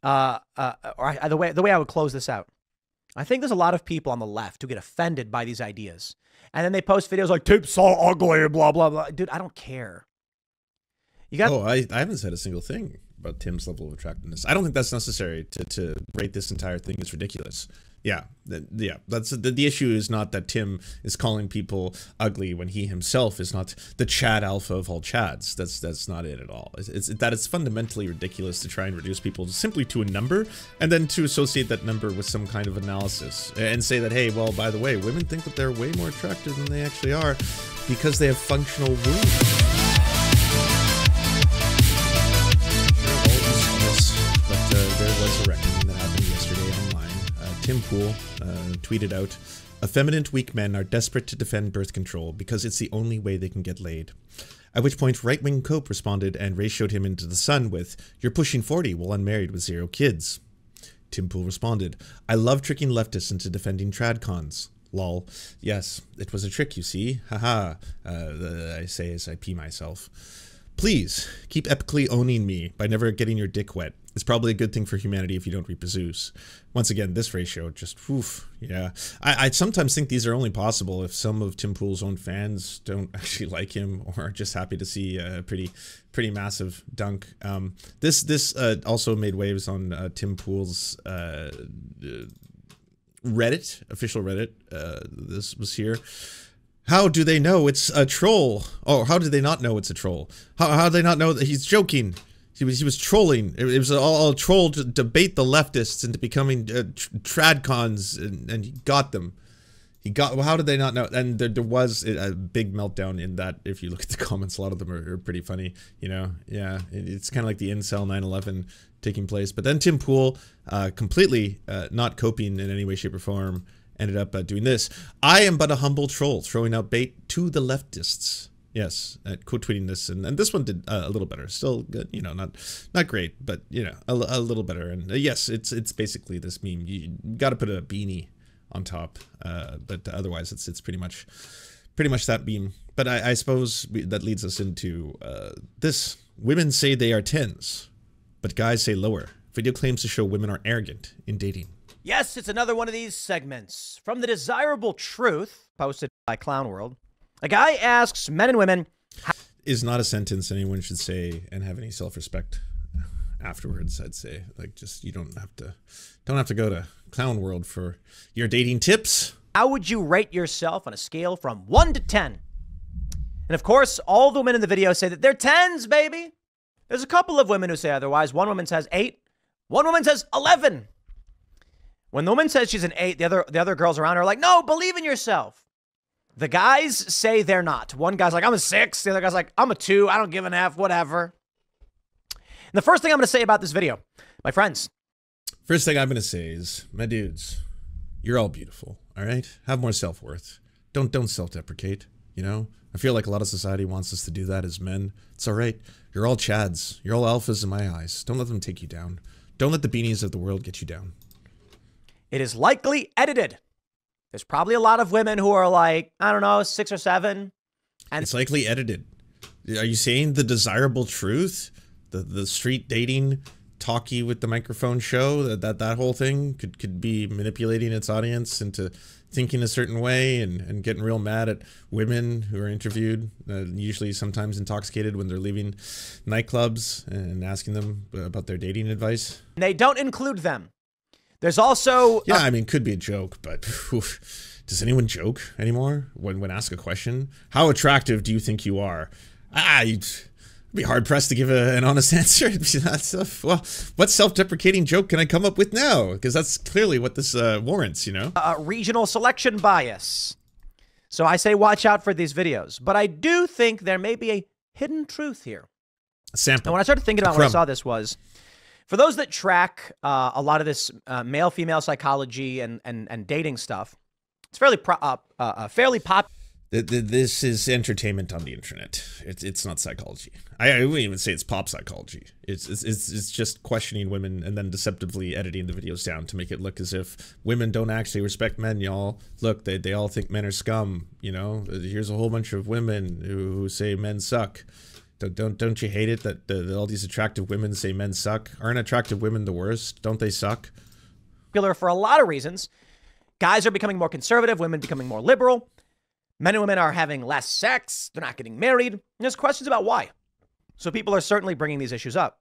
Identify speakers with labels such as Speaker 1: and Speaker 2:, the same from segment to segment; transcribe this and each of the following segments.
Speaker 1: the way I would close this out. I think there's a lot of people on the left who get offended by these ideas. And then they post videos like, Tim's so ugly, blah, blah, blah. Dude, I don't care. You got.
Speaker 2: Oh, I haven't said a single thing about Tim's level of attractiveness. I don't think that's necessary to rate this entire thing as ridiculous. Yeah, that's the issue is not that Tim is calling people ugly when he himself is not the Chad alpha of all Chads. That's not it at all. It's fundamentally ridiculous to try and reduce people simply to a number and then to associate that number with some kind of analysis and say that, hey, well, by the way, women think that they're way more attractive than they actually are because they have functional wounds. But there was a reckoning that happened yesterday online. Tim Pool tweeted out, "Effeminate weak men are desperate to defend birth control because it's the only way they can get laid." At which point right-wing Cope responded and ratioed him into the sun with, "You're pushing 40 while unmarried with 0 kids." Tim Pool responded, "I love tricking leftists into defending tradcons. Lol. Yes, it was a trick, you see. Haha. I say as I pee myself. Please, keep epically owning me by never getting your dick wet. It's probably a good thing for humanity if you don't reproduce." Once again, this ratio just, oof, yeah. I sometimes think these are only possible if some of Tim Pool's own fans don't actually like him or are just happy to see a pretty massive dunk. This also made waves on Tim Pool's Reddit, official Reddit. This was here. How do they know it's a troll? Oh, how did they not know it's a troll? How do they not know that he's joking? He was trolling. It was all a troll to debate the leftists into becoming tradcons, and he got them. Well, how did they not know? And there was a big meltdown in that. If you look at the comments, a lot of them are pretty funny. You know, yeah, it's kind of like the incel 9/11 taking place. But then Tim Pool, completely not coping in any way, shape, or form, ended up doing this. "I am but a humble troll throwing out bait to the leftists." Yes, quote tweeting this, and this one did a little better. Still good, you know, not great, but you know, a little better. And yes, it's basically this meme. You got to put a beanie on top, but otherwise it's pretty much that meme. But I suppose that leads us into this. Women say they are 10s, but guys say lower. Video claims to show women are arrogant in dating.
Speaker 1: Yes, it's another one of these segments from The Desirable Truth, posted by Clown World. A guy asks men and women,
Speaker 2: is not a sentence anyone should say and have any self-respect afterwards. I'd say, like, just you don't have to go to Clown World for your dating tips.
Speaker 1: How would you rate yourself on a scale from 1 to 10? And of course, all the women in the video say that they're 10s, baby. There's a couple of women who say otherwise. One woman says 8. One woman says 11. When the woman says she's an 8, the other girls around her are like, no, believe in yourself. The guys say they're not. One guy's like, I'm a 6. The other guy's like, I'm a 2. I don't give an F, whatever. And the first thing I'm going to say about this video, my friends.
Speaker 2: First thing I'm going to say is, my dudes, you're all beautiful, all right? Have more self-worth. Don't self-deprecate, you know? I feel like a lot of society wants us to do that as men. It's all right. You're all Chads. You're all alphas in my eyes. Don't let them take you down. Don't let the beanies of the world get you down.
Speaker 1: It is likely edited. There's probably a lot of women who are like, I don't know, 6 or 7. And
Speaker 2: it's likely edited. Are you saying The Desirable Truth? The street dating, talkie with the microphone show, that whole thing could be manipulating its audience into thinking a certain way and getting real mad at women who are interviewed, usually sometimes intoxicated when they're leaving nightclubs, and asking them about their dating advice?
Speaker 1: They don't include them. There's also...
Speaker 2: Yeah, I mean, could be a joke, but does anyone joke anymore when asked a question? How attractive do you think you are? You'd be hard-pressed to give an honest answer. Well, what self-deprecating joke can I come up with now? Because that's clearly what this warrants, you know?
Speaker 1: Regional selection bias. So I say watch out for these videos. But I do think there may be a hidden truth here.
Speaker 2: A sample.
Speaker 1: And when I started thinking about when I saw this was... For those that track a lot of this male-female psychology and dating stuff, it's fairly popular.
Speaker 2: This is entertainment on the internet. It's not psychology. I wouldn't even say it's pop psychology. It's just questioning women and then deceptively editing the videos down to make it look as if women don't actually respect men, y'all. Look, they all think men are scum, you know? Here's a whole bunch of women who say men suck. Don't you hate it that all these attractive women say men suck? Aren't attractive women the worst? Don't they suck?
Speaker 1: For a lot of reasons. Guys are becoming more conservative, women becoming more liberal. Men and women are having less sex. They're not getting married. And there's questions about why. So people are certainly bringing these issues up.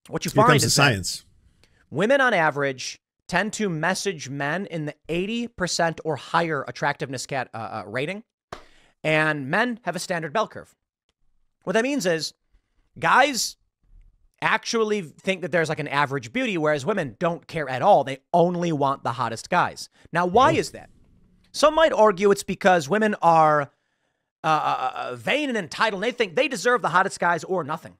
Speaker 1: What you find is
Speaker 2: science.
Speaker 1: Women on average tend to message men in the 80% or higher attractiveness rating. And men have a standard bell curve. What that means is guys actually think that there's like an average beauty, whereas women don't care at all. They only want the hottest guys. Now, why is that? Some might argue it's because women are vain and entitled, and they think they deserve the hottest guys or nothing.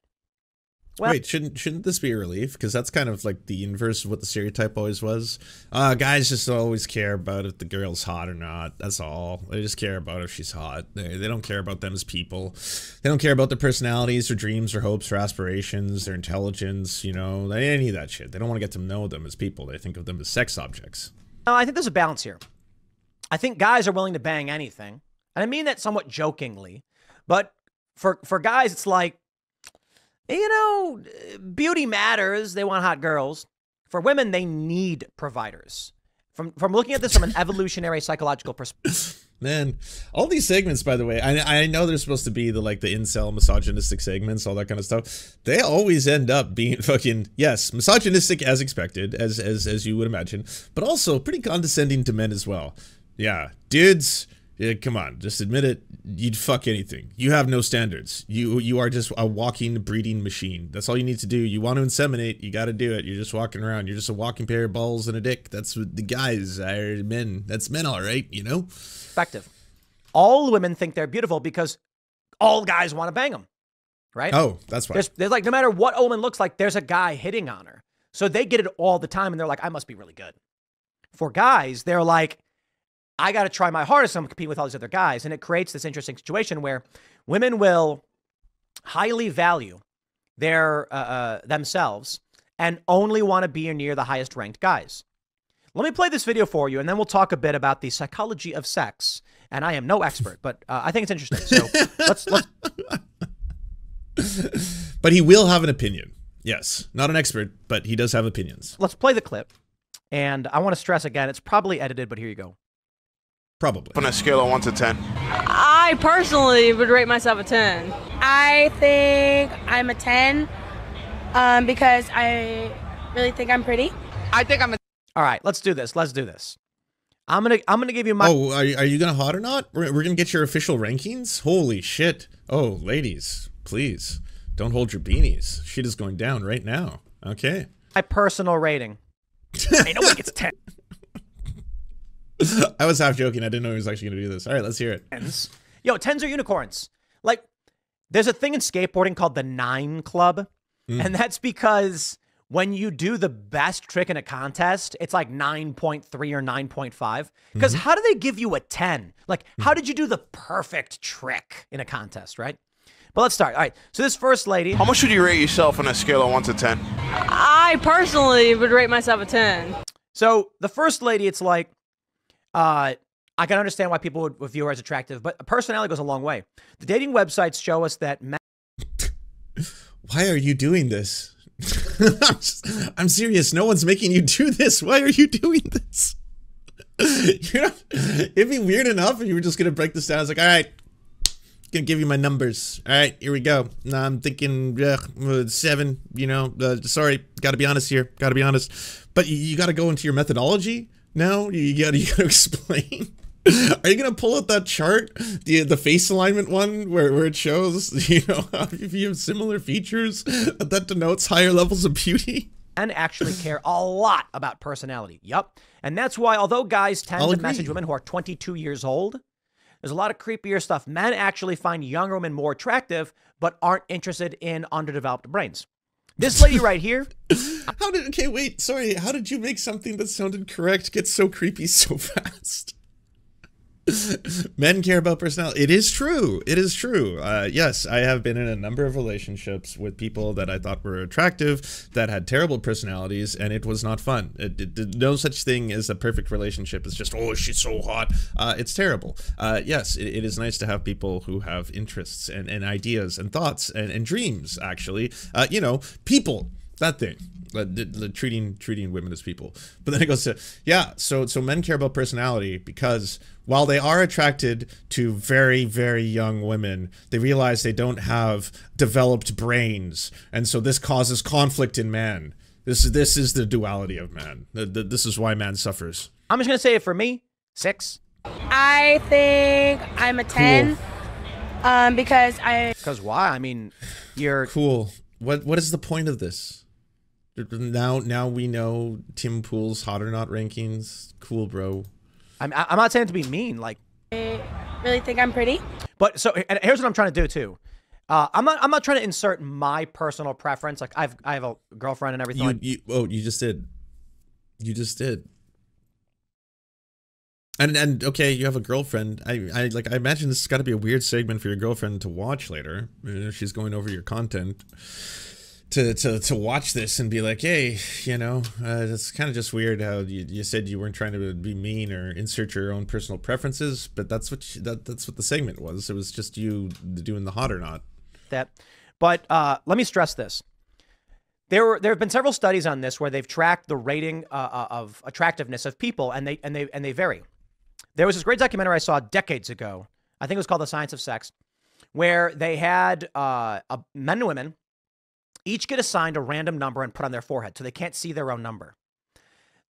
Speaker 1: Well,
Speaker 2: wait, shouldn't this be a relief? Because that's kind of like the inverse of what the stereotype always was. Guys just always care about if the girl's hot or not. That's all. They just care about if she's hot. They don't care about them as people. They don't care about their personalities or dreams or hopes or aspirations, their intelligence, you know, any of that shit. They don't want to get to know them as people. They think of them as sex objects.
Speaker 1: I think there's a balance here. I think guys are willing to bang anything. And I mean that somewhat jokingly. But for guys, it's like, you know, beauty matters. They want hot girls. For women, they need providers. From looking at this from an evolutionary psychological perspective.
Speaker 2: Man, all these segments, by the way, I know they're supposed to be the incel misogynistic segments, all that kind of stuff. They always end up being fucking, yes, misogynistic as expected, as you would imagine, but also pretty condescending to men as well. Yeah, dudes, yeah, come on, just admit it. You'd fuck anything. You have no standards. You are just a walking breeding machine. That's all you need to do. You want to inseminate, you got to do it. You're just walking around. You're just a walking pair of balls and a dick. That's what the guys are. Men. That's men, all right. You know.
Speaker 1: Perspective. All women think they're beautiful because all guys want to bang them, right?
Speaker 2: Oh, that's why.
Speaker 1: There's like no matter what a woman looks like, there's a guy hitting on her. So they get it all the time, and they're like, I must be really good. For guys, they're like, I got to try my hardest. I'm competing with all these other guys. And it creates this interesting situation where women will highly value their themselves and only want to be near the highest ranked guys. Let me play this video for you, and then we'll talk a bit about the psychology of sex. And I am no expert, but I think it's interesting. So let's.
Speaker 2: But he will have an opinion. Yes, not an expert, but he does have opinions.
Speaker 1: Let's play the clip. And I want to stress again, it's probably edited, but here you go.
Speaker 2: Probably.
Speaker 3: On a scale of 1 to 10.
Speaker 4: I personally would rate myself a 10.
Speaker 5: I think I'm a 10 because I really think I'm pretty.
Speaker 4: I think I'm a...
Speaker 1: All right, let's do this. Let's do this. I'm gonna give you my...
Speaker 2: Oh, are you gonna hot or not? We're gonna get your official rankings? Holy shit. Oh, ladies, please. Don't hold your beanies. Shit is going down right now. Okay.
Speaker 1: My personal rating. Ain't nobody gets 10.
Speaker 2: I was half joking. I didn't know he was actually going to do this. All right, let's hear it.
Speaker 1: 10s. Yo, 10s are unicorns. Like, there's a thing in skateboarding called the 9 Club. And that's because when you do the best trick in a contest, it's like 9.3 or 9.5. Because how do they give you a 10? Like, how did you do the perfect trick in a contest, right? But let's start. All right, so this first lady.
Speaker 3: How much would you rate yourself on a scale of 1 to 10?
Speaker 4: I personally would rate myself a 10.
Speaker 1: So the first lady, it's like, I can understand why people would view her as attractive, but personality goes a long way. The dating websites show us that men...
Speaker 2: Why are you doing this? I'm serious. No one's making you do this. Why are you doing this? It'd be weird enough if you were just going to break this down. It's like, all right, gonna give you my numbers. All right, here we go. I'm thinking 7, you know, sorry, got to be honest here. Got to be honest. But you got to go into your methodology. No, you gotta explain. Are you gonna pull out that chart, the face alignment one, where it shows, you know, if you have similar features, that denotes higher levels of beauty?
Speaker 1: Men actually care a lot about personality. Yup. And that's why, although guys tend to message women who are 22 years old, there's a lot of creepier stuff. Men actually find younger women more attractive, but aren't interested in underdeveloped brains. This lady right here.
Speaker 2: Okay, wait, sorry. How did you make something that sounded correct get so creepy so fast? Men care about personality. It is true. It is true. Yes, I have been in a number of relationships with people that I thought were attractive that had terrible personalities, and it was not fun. No such thing as a perfect relationship. It's just, oh, she's so hot. It's terrible. Yes, it is nice to have people who have interests and ideas and thoughts and dreams, actually. You know, people, that thing. Treating women as people. But then it goes to, yeah, so men care about personality because while they are attracted to very, very young women, they realize they don't have developed brains, and so this causes conflict in man. This is the duality of man. This is why man suffers.
Speaker 1: I'm just gonna say it for me, 6.
Speaker 5: I think I'm a 10.
Speaker 2: Cool.
Speaker 5: Because
Speaker 1: why? I mean, you're
Speaker 2: cool. What is the point of this? Now we know Tim Pool's hot or not rankings. Cool, bro.
Speaker 1: I'm not saying it to be mean, like.
Speaker 5: I really think I'm pretty.
Speaker 1: But so, and here's what I'm trying to do too. I'm not trying to insert my personal preference. Like I have a girlfriend and everything.
Speaker 2: You just did. You just did. And okay, you have a girlfriend. I imagine this has got to be a weird segment for your girlfriend to watch later. She's going over your content. To watch this and be like, hey, you know, it's kind of just weird how you said you weren't trying to be mean or insert your own personal preferences, but that's what that's what the segment was. It was just you doing the hot or not.
Speaker 1: But let me stress this: there have been several studies on this where they've tracked the rating of attractiveness of people, and they vary. There was this great documentary I saw decades ago. I think it was called The Science of Sex, where they had men and women each get assigned a random number and put on their forehead so they can't see their own number.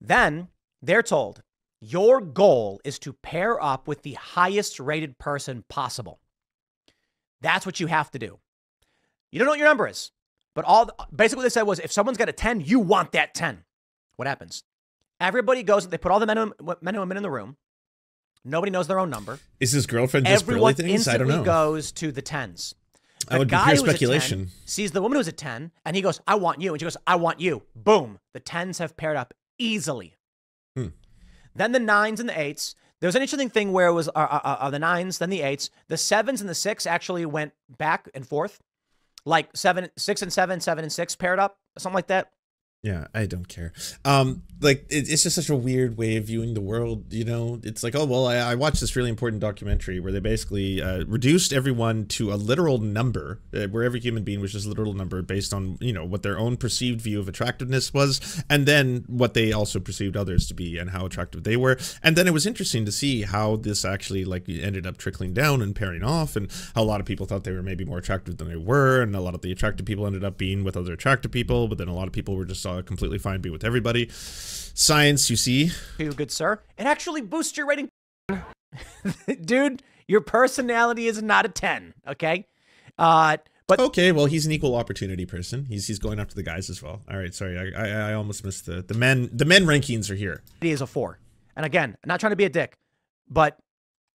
Speaker 1: Then they're told, your goal is to pair up with the highest rated person possible. That's what you have to do. You don't know what your number is, but basically what they said was, if someone's got a 10, you want that 10. What happens? Everybody goes, they put all the men and women in the room. Nobody knows their own number.
Speaker 2: Is his girlfriend just girly things? I don't know.
Speaker 1: Everyone instantly goes to the 10s.
Speaker 2: That would be pure speculation.
Speaker 1: 10 sees the woman who's a 10, and he goes, I want you. And she goes, I want you. Boom. The 10s have paired up easily. Then the 9s and the 8s. There was an interesting thing where it was the 9s, then the 8s. The 7s and the 6 actually went back and forth. Like 6 and 7, 7 and 6 paired up, something like that.
Speaker 2: Yeah, I don't care. Like, it's just such a weird way of viewing the world, you know? It's like, oh, well, I watched this really important documentary where they basically reduced everyone to a literal number, where every human being was just a literal number based on, you know, what their own perceived view of attractiveness was, and then what they also perceived others to be and how attractive they were. And then it was interesting to see how this actually, like, ended up trickling down and pairing off, and how a lot of people thought they were maybe more attractive than they were, and a lot of the attractive people ended up being with other attractive people, but then a lot of people were just completely fine be with everybody. Science, you see.
Speaker 1: You good sir. It actually boosts your rating. Dude, your personality is not a 10, okay? But
Speaker 2: okay, well, he's an equal opportunity person. He's going after the guys as well. All right, sorry, I almost missed the men rankings are here.
Speaker 1: He is a 4. And again, I'm not trying to be a dick, but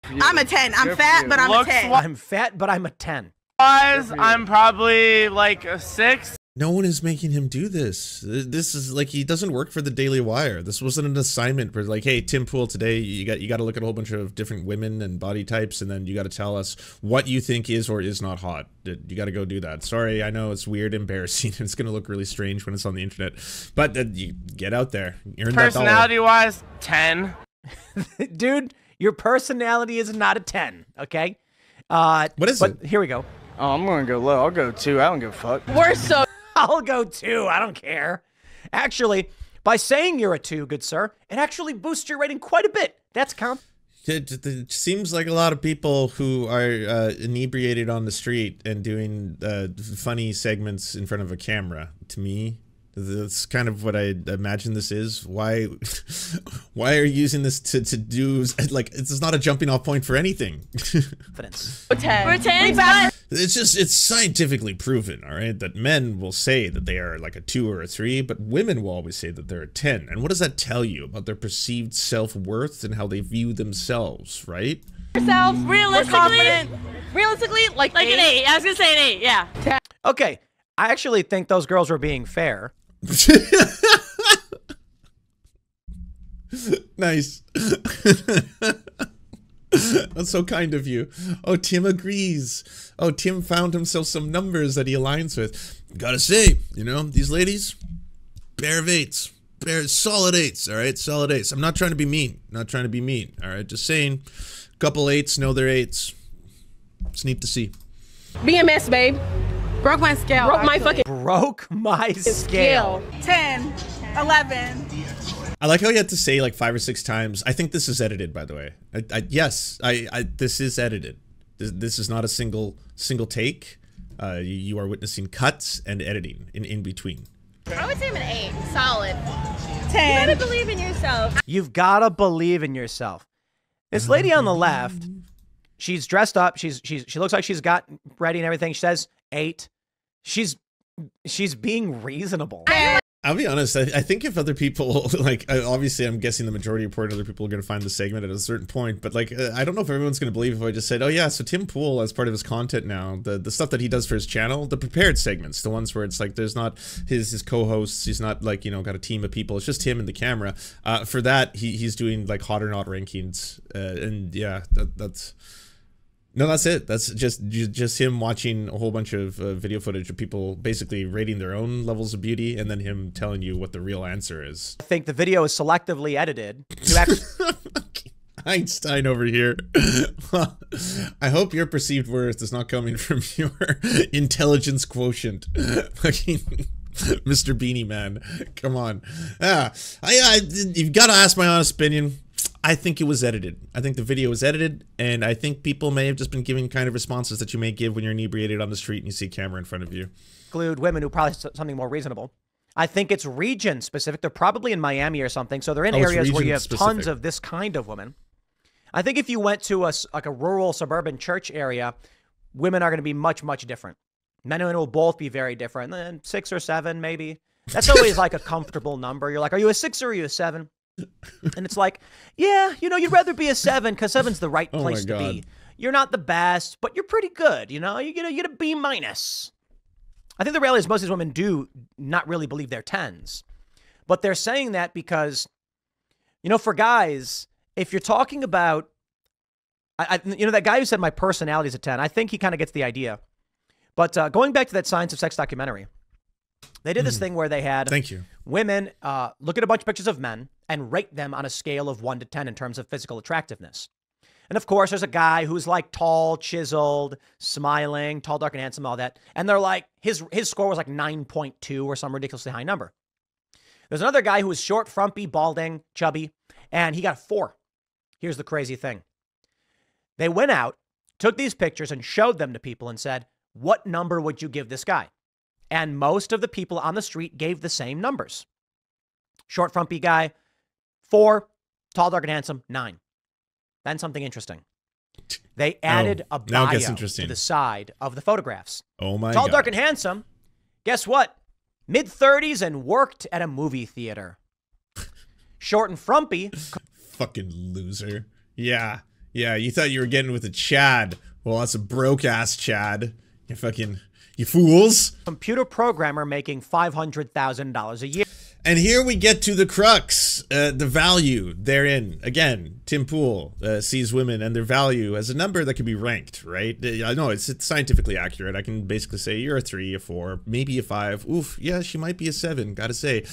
Speaker 6: I'm a 10. I'm fat, but I'm a 10.
Speaker 1: I'm fat, but I'm a 10.
Speaker 7: I'm probably like a 6.
Speaker 2: No one is making him do this. This is like, he doesn't work for the Daily Wire. This wasn't an assignment where like, hey, Tim Pool, today you got to look at a whole bunch of different women and body types, and then you got to tell us what you think is or is not hot. You got to go do that. Sorry, I know it's weird, embarrassing. It's going to look really strange when it's on the internet, but you get out there. Earn that dollar.
Speaker 7: Personality-wise, 10.
Speaker 1: Dude, your personality is not a 10, okay?
Speaker 2: What is it?
Speaker 1: Here we go.
Speaker 8: Oh, I'm going to go low. I'll go 2. I don't give a fuck.
Speaker 4: We're so.
Speaker 1: I'll go 2. I don't care. Actually, by saying you're a 2, good sir, it actually boosts your rating quite a bit. That's count.
Speaker 2: It seems like a lot of people who are inebriated on the street and doing funny segments in front of a camera. To me, that's kind of what I imagine this is. Why are you using this to do, like, it's not a jumping off point for anything.
Speaker 1: Confidence.
Speaker 4: We're 10. We're 10.
Speaker 2: It's scientifically proven, all right, that men will say that they are like a 2 or a 3, but women will always say that they're a 10. And what does that tell you about their perceived self-worth and how they view themselves, right?
Speaker 4: Yourself, realistically, like an 8. I was gonna say an 8, yeah. 10.
Speaker 1: Okay, I actually think those girls were being fair.
Speaker 2: Nice. That's so kind of you. Oh, Tim agrees. Oh, Tim found himself some numbers that he aligns with. Gotta say, you know, these ladies, pair of eights. Solid eights, all right? Solid eights. I'm not trying to be mean. Not trying to be mean, all right? Just saying, couple eights know they're eights. It's neat to see.
Speaker 5: BMS, babe.
Speaker 6: Broke my scale.
Speaker 5: Broke my fucking
Speaker 1: Broke my scale.
Speaker 6: 10, 11.
Speaker 2: I like how you had to say like 5 or 6 times. I think this is edited, by the way. Yes, this is edited. This is not a single take. You are witnessing cuts and editing in between.
Speaker 4: I would say I'm an 8. Solid.
Speaker 6: 10.
Speaker 4: You gotta believe in yourself.
Speaker 1: You've got to believe in yourself. This lady on the left, she's dressed up. She looks like she's got ready and everything. She says 8. She's being reasonable.
Speaker 2: I'll be honest, I think if other people, like, obviously I'm guessing the majority of other people are going to find the segment at a certain point, but like, I don't know if everyone's going to believe if I just said, oh yeah, so Tim Pool, as part of his content now, the stuff that he does for his channel, the prepared segments, the ones where it's like, there's not his co-hosts, he's not like, you know, got a team of people, it's just him and the camera. For that, he's doing like hot or not rankings, and yeah, that's... No, that's it. That's just him watching a whole bunch of video footage of people basically rating their own levels of beauty, and then him telling you what the real answer is.
Speaker 1: I think the video is selectively edited to actually...
Speaker 2: Einstein over here. I hope your perceived worth is not coming from your intelligence quotient. Fucking Mr. Beanie Man. Come on. You've got to ask my honest opinion. I think it was edited. I think the video was edited, and I think people may have just been giving kind of responses that you may give when you're inebriated on the street and you see a camera in front of you.
Speaker 1: Include women who probably something more reasonable. I think it's region specific. They're probably in Miami or something, so they're in areas where you have tons of this kind of women. I think if you went to like a rural suburban church area, women are going to be much, much different. Men and women will both be very different. Then 6 or 7, maybe. That's always like a comfortable number. You're like, are you a 6 or are you a 7? And it's like, yeah, you know, you'd rather be a 7 because 7's the right place to be. You're not the best, but you're pretty good. You know, you get a B minus. I think the reality is most of these women do not really believe they're 10s, but they're saying that because, you know, for guys, if you're talking about, you know, that guy who said my personality is a 10, I think he kind of gets the idea. But going back to that Science of Sex documentary, they did this thing where they had women look at a bunch of pictures of men and rate them on a scale of 1 to 10 in terms of physical attractiveness. And of course, there's a guy who's like tall, chiseled, smiling, tall, dark, and handsome, all that. And they're like, his score was like 9.2 or some ridiculously high number. There's another guy who was short, frumpy, balding, chubby, and he got a 4. Here's the crazy thing. They went out, took these pictures and showed them to people and said, what number would you give this guy? And most of the people on the street gave the same numbers. Short, frumpy guy, 4. Tall, dark, and handsome, 9. Then something interesting. They added a bio to the side of the photographs.
Speaker 2: Oh my God.
Speaker 1: Tall, dark, and handsome. Guess what? Mid-30s and worked at a movie theater. Short and frumpy.
Speaker 2: Fucking loser. Yeah. Yeah, you thought you were getting with a Chad. Well, that's a broke-ass Chad. You fucking... You fools.
Speaker 1: Computer programmer making $500,000 a year.
Speaker 2: And here we get to the crux, the value therein. Again, Tim Pool sees women and their value as a number that can be ranked, right? I know it's scientifically accurate. I can basically say you're a 3, a 4, maybe a 5. Oof, yeah, she might be a 7, gotta say.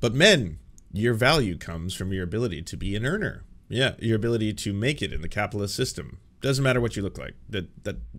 Speaker 2: But men, your value comes from your ability to be an earner. Yeah, your ability to make it in the capitalist system. Doesn't matter what you look like. That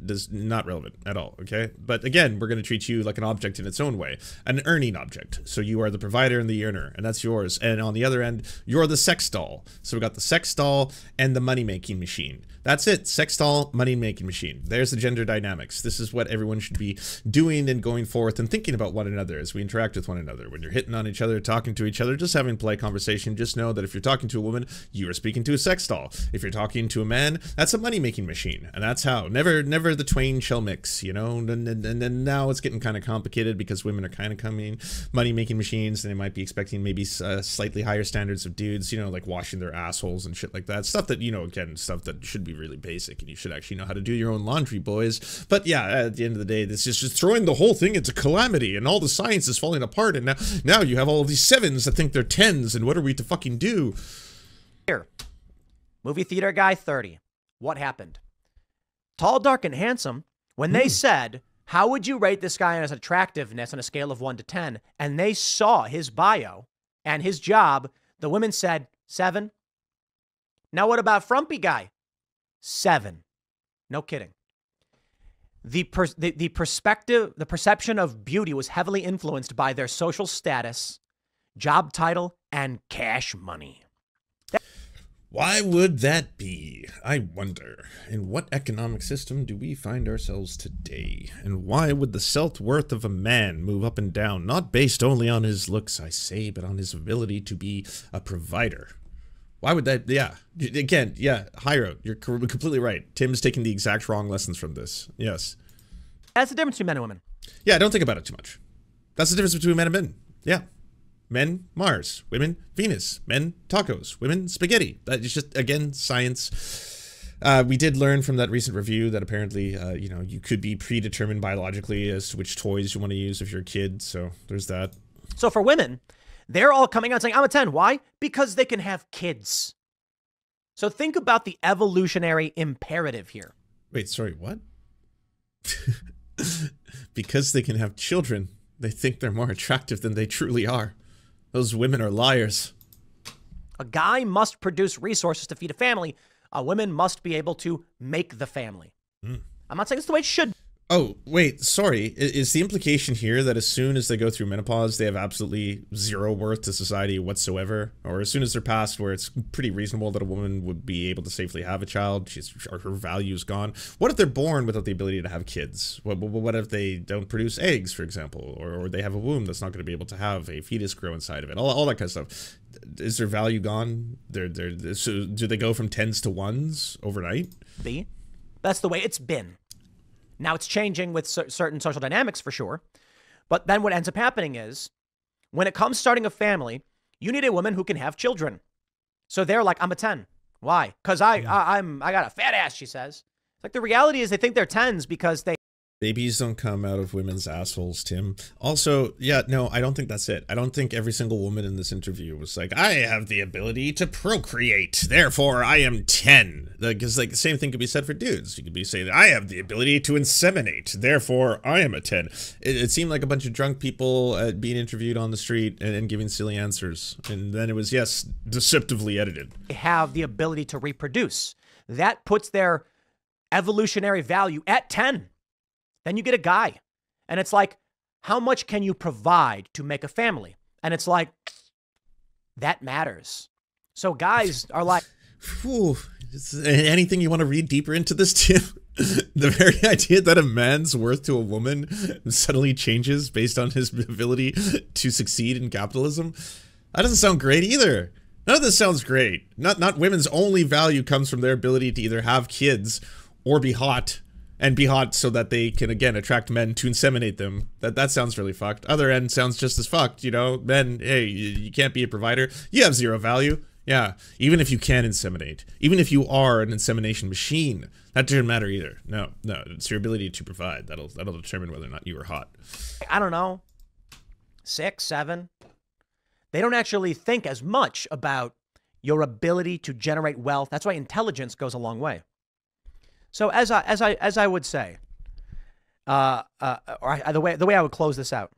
Speaker 2: is not relevant at all, okay? But again, we're going to treat you like an object in its own way. An earning object. So you are the provider and the earner, and that's yours. And on the other end, you're the sex doll. So we got the sex doll and the money-making machine. That's it. Sex doll, money-making machine. There's the gender dynamics. This is what everyone should be doing and going forth and thinking about one another as we interact with one another. When you're hitting on each other, talking to each other, just having polite conversation, just know that if you're talking to a woman, you are speaking to a sex doll. If you're talking to a man, that's a money-making machine. And that's how. Never the twain shall mix, you know? And now it's getting kind of complicated because women are kind of coming money-making machines, and they might be expecting maybe slightly higher standards of dudes, you know, like washing their assholes and shit like that. Stuff that, you know, again, stuff that should be really basic, and you should actually know how to do your own laundry, boys. But yeah, at the end of the day, this is just throwing the whole thing into calamity, and all the science is falling apart, and now you have all of these 7s that think they're 10s, and what are we to fucking do?
Speaker 1: Here. Movie theater guy, 30. what happened. Tall, dark, and handsome, when they said, how would you rate this guy on his attractiveness on a scale of 1 to 10? And they saw his bio and his job, the women said 7. Now what about frumpy guy? 7. No kidding. The perception of beauty was heavily influenced by their social status, job title, and cash money.
Speaker 2: Why would that be? I wonder. In what economic system do we find ourselves today? And why would the self-worth of a man move up and down, not based only on his looks, I say, but on his ability to be a provider? Why would that? Yeah. Again, yeah, Hyro, you're completely right. Tim's taking the exact wrong lessons from this. Yes.
Speaker 1: That's the difference between men and women.
Speaker 2: Yeah, don't think about it too much. That's the difference between men and men. Yeah. Men, Mars. Women, Venus. Men, tacos. Women, spaghetti. That is just, again, science. We did learn from that recent review that apparently, you know, you could be predetermined biologically as to which toys you want to use if you're a kid. So there's that. So
Speaker 1: for women, they're all coming out saying, I'm a 10. Why? Because they can have kids. So think about the evolutionary imperative here.
Speaker 2: Wait, sorry, what? Because they can have children, they think they're more attractive than they truly are. Those women are liars.
Speaker 1: A guy must produce resources to feed a family. A woman must be able to make the family. I'm not saying it's the way it should be.
Speaker 2: Oh, wait, sorry. Is the implication here that as soon as they go through menopause, they have absolutely zero worth to society whatsoever? Or as soon as they're past where it's pretty reasonable that a woman would be able to safely have a child, her value's gone? What if they're born without the ability to have kids? What if they don't produce eggs, for example? Or they have a womb that's not going to be able to have a fetus grow inside of it? All that kind of stuff. Is their value gone? So do they go from 10s to 1s overnight?
Speaker 1: That's the way it's been. Now, it's changing with certain social dynamics for sure. But then what ends up happening is when it comes starting a family, you need a woman who can have children. So they're like, I'm a 10. Why? Because I got a fat ass, she says. Like the reality is they think they're 10s because they...
Speaker 2: Babies don't come out of women's assholes, Tim. Also, yeah, no, I don't think that's it. I don't think every single woman in this interview was like, I have the ability to procreate, therefore I am 10. Because like the same thing could be said for dudes. You could be saying, I have the ability to inseminate, therefore I am a 10. It seemed like a bunch of drunk people being interviewed on the street and giving silly answers. And then it was, yes, deceptively edited.
Speaker 1: They have the ability to reproduce. That puts their evolutionary value at 10. Then you get a guy. And it's like, how much can you provide to make a family? And it's like, that matters. So guys are like...
Speaker 2: Whew. Anything you want to read deeper into this, Tim? The very idea that a man's worth to a woman suddenly changes based on his ability to succeed in capitalism? That doesn't sound great either. None of this sounds great. Not women's only value comes from their ability to either have kids or be hot. And be hot so that they can, again, attract men to inseminate them. That sounds really fucked. Other end sounds just as fucked, you know? Men, hey, you can't be a provider. You have zero value. Yeah, even if you can inseminate. Even if you are an insemination machine. That doesn't matter either. No, it's your ability to provide. That'll determine whether or not you are hot.
Speaker 1: I don't know. 6, 7. They don't actually think as much about your ability to generate wealth. That's why intelligence goes a long way. So as I would say, or the way I would close this out,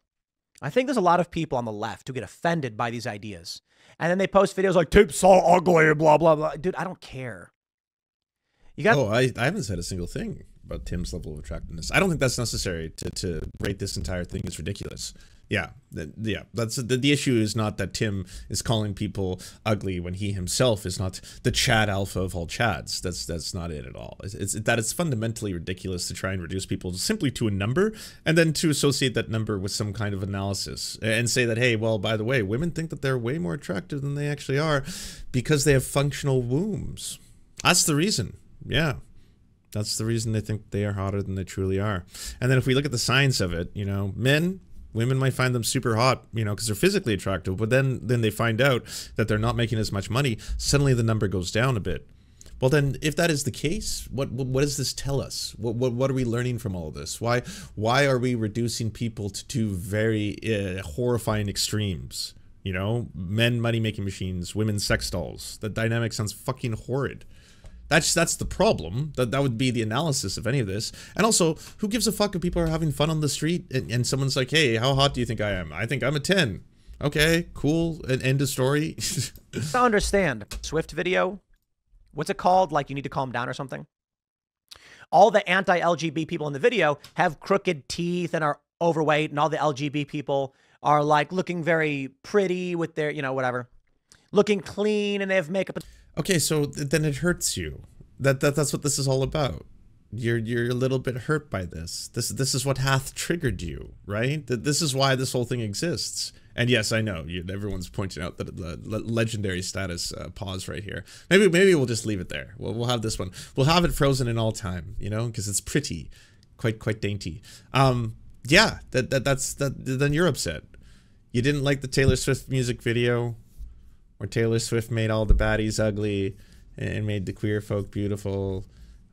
Speaker 1: I think there's a lot of people on the left who get offended by these ideas, and then they post videos like "Tim's so ugly," blah blah blah. Dude, I don't care. You got?
Speaker 2: Oh, I haven't said a single thing about Tim's level of attractiveness. I don't think that's necessary to rate this entire thing as ridiculous. Yeah, that's the issue is not that Tim is calling people ugly when he himself is not the Chad alpha of all Chads. That's not it at all. It's that it's fundamentally ridiculous to try and reduce people simply to a number and then to associate that number with some kind of analysis and say that, hey, well, by the way, women think that they're way more attractive than they actually are because they have functional wombs. That's the reason. Yeah. That's the reason they think they are hotter than they truly are. And then if we look at the science of it, you know, women might find them super hot, you know, because they're physically attractive, but then they find out that they're not making as much money. Suddenly the number goes down a bit. Well, then, if that is the case, what does this tell us? What are we learning from all of this? Why are we reducing people to two very horrifying extremes? You know, men money-making machines, women sex dolls. The dynamic sounds fucking horrid. That's the problem. That would be the analysis of any of this. And also, who gives a fuck if people are having fun on the street and someone's like, hey, how hot do you think I am? I think I'm a 10. Okay, cool. An end of story.
Speaker 1: I understand. Swift video. What's it called? Like you need to calm down or something? All the anti-LGB people in the video have crooked teeth and are overweight, and all the LGB people are like looking very pretty with their, you know, whatever. Looking clean and they have makeup.
Speaker 2: Okay, so then it hurts you. That's what this is all about. You're a little bit hurt by this. This is what hath triggered you, right? This is why this whole thing exists. And yes, I know everyone's pointing out that the legendary status pause right here. Maybe we'll just leave it there. We'll have this one. We'll have it frozen in all time, you know, because it's pretty, quite dainty. Yeah, then you're upset. You didn't like the Taylor Swift music video, where Taylor Swift made all the baddies ugly and made the queer folk beautiful.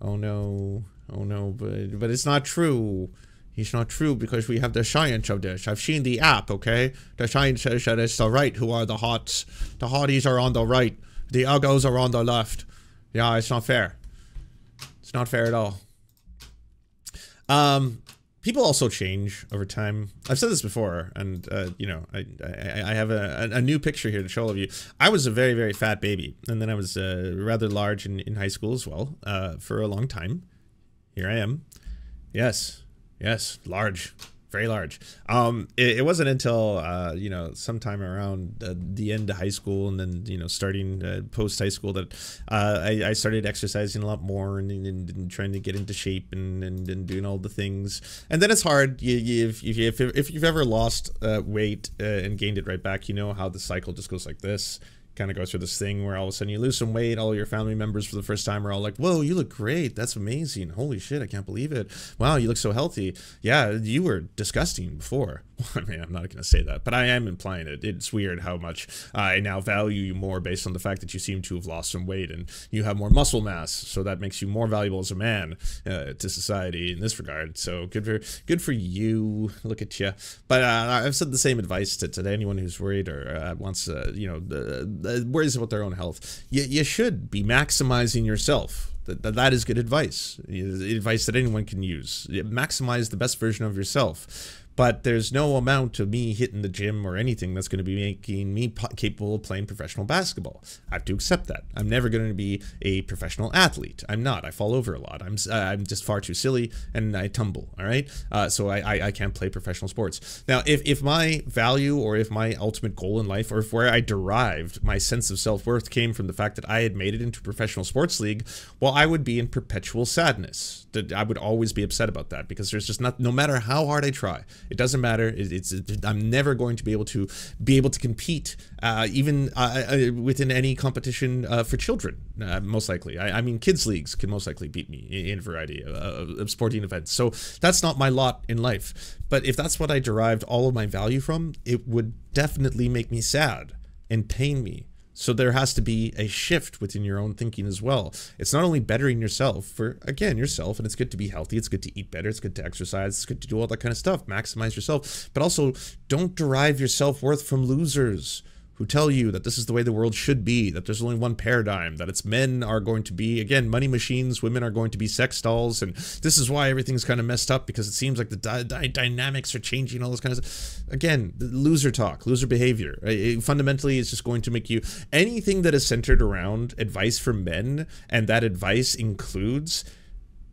Speaker 2: Oh no, but it's not true. It's not true because we have the science of this. I've seen the app, okay? The science says that it's the right who are the hots. The hotties are on the right. The uggos are on the left. Yeah, it's not fair. It's not fair at all. People also change over time. I've said this before, and you know, I have a new picture here to show all of you. I was a very, very fat baby, and then I was rather large in high school as well for a long time. Here I am. Yes, large, very large. It wasn't until you know, sometime around the end of high school and then, you know, starting post high school that I started exercising a lot more and trying to get into shape and doing all the things. And then it's hard. If you've ever lost weight and gained it right back, you know how the cycle just goes like this. Kind of goes through this thing where all of a sudden you lose some weight. All your family members for the first time are all like, whoa, you look great. That's amazing. Holy shit, I can't believe it. Wow, you look so healthy. Yeah, you were disgusting before. I mean, I'm not going to say that, but I am implying it. It's weird how much I now value you more based on the fact that you seem to have lost some weight and you have more muscle mass. So that makes you more valuable as a man to society in this regard. So good for you. Look at you. But I've said the same advice to anyone who's worried or wants, you know, worries about their own health. You should be maximizing yourself. That is good advice. Advice that anyone can use. Maximize the best version of yourself. But there's no amount of me hitting the gym or anything that's going to be making me capable of playing professional basketball. I have to accept that. I'm never going to be a professional athlete. I'm not. I fall over a lot. I'm just far too silly and I tumble. All right. So I can't play professional sports. Now, if my value or if my ultimate goal in life or if where I derived my sense of self-worth came from the fact that I had made it into a professional sports league, well, I would be in perpetual sadness. I would always be upset about that because there's just no matter how hard I try, it doesn't matter. I'm never going to be able to compete even within any competition for children. Most likely, I mean, kids leagues can most likely beat me in a variety of sporting events. So that's not my lot in life. But if that's what I derived all of my value from, it would definitely make me sad and pain me. So there has to be a shift within your own thinking as well. It's not only bettering yourself for, again, yourself, and it's good to be healthy, it's good to eat better, it's good to exercise, it's good to do all that kind of stuff, maximize yourself, but also don't derive your self-worth from losers who tell you that this is the way the world should be, that there's only one paradigm, that it's men are going to be, again, money machines, women are going to be sex dolls, and this is why everything's kind of messed up because it seems like the dynamics are changing, all this kind of stuff. Again, loser talk, loser behavior. Fundamentally, it's just going to make you, anything that is centered around advice for men, and that advice includes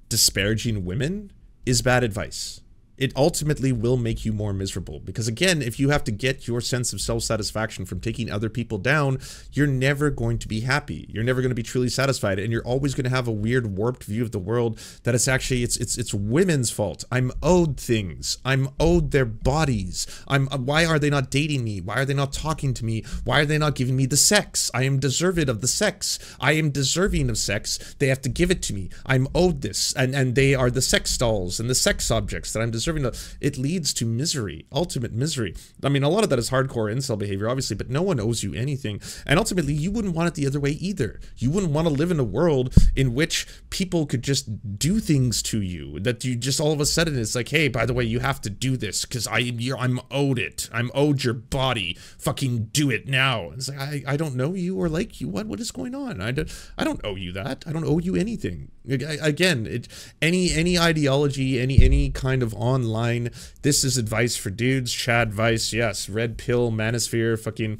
Speaker 2: disparaging women, is bad advice. It ultimately will make you more miserable because, again, if you have to get your sense of self-satisfaction from taking other people down, you're never going to be happy. You're never going to be truly satisfied, and you're always going to have a weird, warped view of the world that it's actually it's women's fault. I'm owed things. I'm owed their bodies. Why are they not dating me? Why are they not talking to me? Why are they not giving me the sex? I am deserved of the sex. I am deserving of sex. They have to give it to me. I'm owed this, and they are the sex dolls and the sex objects that I'm deserving subservient, it leads to misery, ultimate misery. I mean, a lot of that is hardcore incel behavior, obviously, but no one owes you anything. And ultimately, you wouldn't want it the other way either. You wouldn't want to live in a world in which people could just do things to you, that you just all of a sudden it's like, hey, by the way, you have to do this because I'm owed it. I'm owed your body. Fucking do it now. It's like, I don't know you or like you. What is going on? I don't owe you that. I don't owe you anything. Again, any ideology, any kind of online, this is advice for dudes, Chad Vice, yes, Red Pill, Manosphere, fucking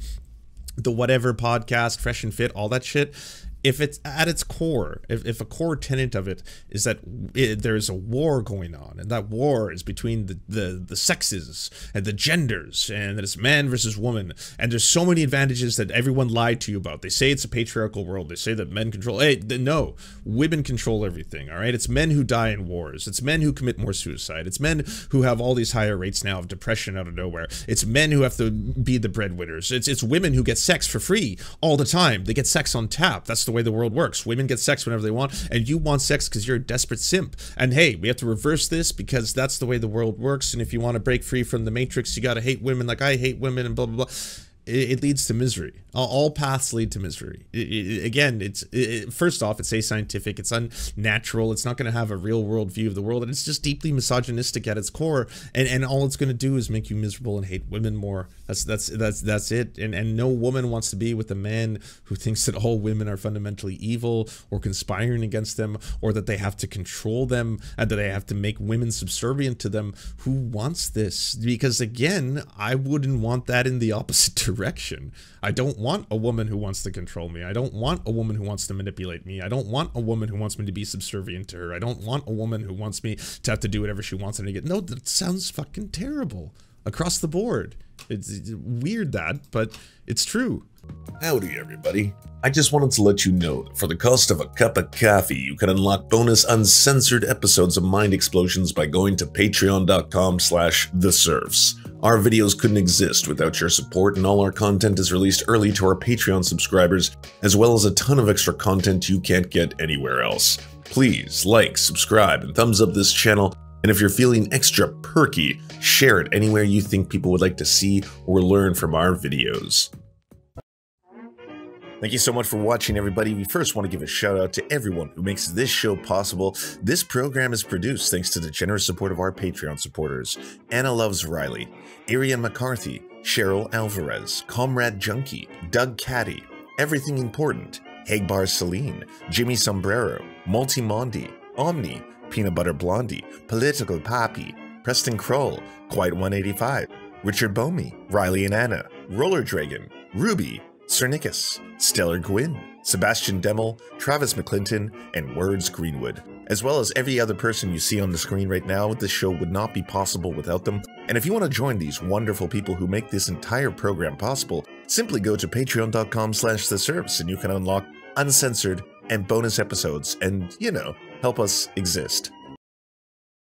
Speaker 2: the whatever podcast, Fresh and Fit, all that shit. If it's at its core, if a core tenet of it is that there's a war going on, and that war is between the sexes and the genders, and that it's man versus woman, and there's so many advantages that everyone lied to you about. They say it's a patriarchal world. They say that men control. Hey, no, women control everything. All right, it's men who die in wars. It's men who commit more suicide. It's men who have all these higher rates now of depression out of nowhere. It's men who have to be the breadwinners. It's women who get sex for free all the time. They get sex on tap. That's the way the world works. Women get sex whenever they want, and you want sex because you're a desperate simp. And hey, we have to reverse this because that's the way the world works. And if you want to break free from the matrix, you got to hate women like I hate women, and blah blah blah. It leads to misery. All paths lead to misery. Again, first off, it's ascientific, it's unnatural, it's not going to have a real world view of the world, and it's just deeply misogynistic at its core, and all it's going to do is make you miserable and hate women more. That's it. And no woman wants to be with a man who thinks that all women are fundamentally evil or conspiring against them, or that they have to control them and that they have to make women subservient to them. Who wants this? Because again, I wouldn't want that in the opposite direction. I don't want a woman who wants to control me. I don't want a woman who wants to manipulate me. I don't want a woman who wants me to be subservient to her. I don't want a woman who wants me to have to do whatever she wants and to get. No, that sounds fucking terrible across the board. It's weird but it's true.
Speaker 9: Howdy everybody. I just wanted to let you know that for the cost of a cup of coffee, you can unlock bonus uncensored episodes of Mind Explosions by going to patreon.com/theserfs. Our videos couldn't exist without your support, and all our content is released early to our Patreon subscribers, as well as a ton of extra content you can't get anywhere else. Please like, subscribe, and thumbs up this channel, and if you're feeling extra perky, share it anywhere you think people would like to see or learn from our videos. Thank you so much for watching, everybody. We first want to give a shout out to everyone who makes this show possible. This program is produced thanks to the generous support of our Patreon supporters: Anna Loves Riley, Arian McCarthy, Cheryl Alvarez, Comrade Junkie, Doug Caddy, Everything Important, Hagbar Celine, Jimmy Sombrero, Multi Mondi, Omni, Peanut Butter Blondie, Political Poppy, Preston Kroll, Quiet 185, Richard Bomey, Riley and Anna, Roller Dragon, Ruby, Cernicus, Stellar Gwyn, Sebastian Demmel, Travis McClinton, and Words Greenwood. As well as every other person you see on the screen right now, this show would not be possible without them. And if you want to join these wonderful people who make this entire program possible, simply go to patreon.com/theserfs and you can unlock uncensored and bonus episodes and, you know, help us exist.